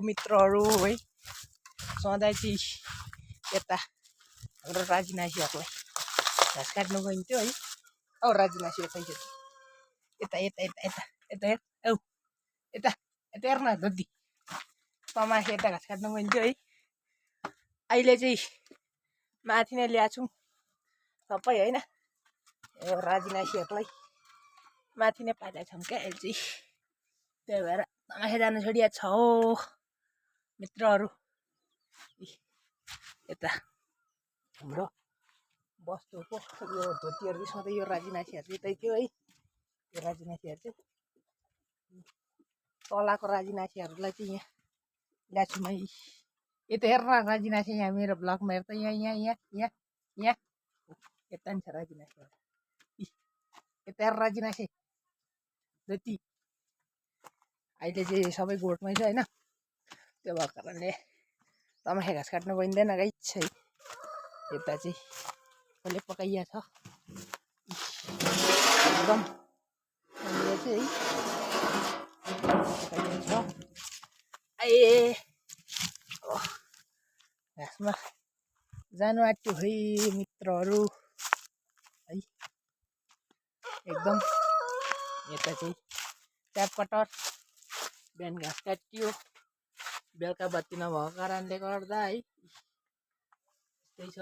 मित्रहरू है सधैँ चाहिँ यता हाम्रो राजिनासीहरूलाई घाँस काट्नु गइन्थ्यो है। औ राजिनासी यता यता यता यता यता यता औ यता यता हेर्न दद्दी तमाखु यता घाँस काट्नु गइन्थ्यो है। अहिले चाहिँ माथि नै ल्याएको छौँ सबै होइन। यो राजिनासीहरूलाई माथि नै पाइरहेको छौँ क्या अहिले चाहिँ। त्यही भएर तमाखु जानु छोडिया छ हो मित्रहरू। यता हाम्रो बस्तुको यो धोतीहरू चाहिँ सधैँ यो राजिनासीहरू चाहिँ त्यही थियो है। यो राजिनासीहरू चाहिँ तलको राजिनासीहरूलाई चाहिँ यहाँ ल्याएको छु मै। यता हेर्न राजिनासी यहाँ मेरो ब्लगमा हेर्दा यहाँ यहाँ यहाँ यहाँ यहाँ यता नि छ राजिनासीहरू। यता हेर राजिनासी जति अहिले चाहिँ सबै गोठमै छ होइन। त्यो भएको कारणले तमाखु घाँस काट्नु गइँदैन गाइस है। यता चाहिँ कसले पकाइया छ एकदम यो चाहिँ पकाइया छ। ए घाँसमा जानु आँट्यो है मित्रहरू है। एकदम यता चाहिँ ट्याप कटर बिहान घाँस काटियो बेलुका बत्ती नभएको कारणले गर्दा है त्यही छ।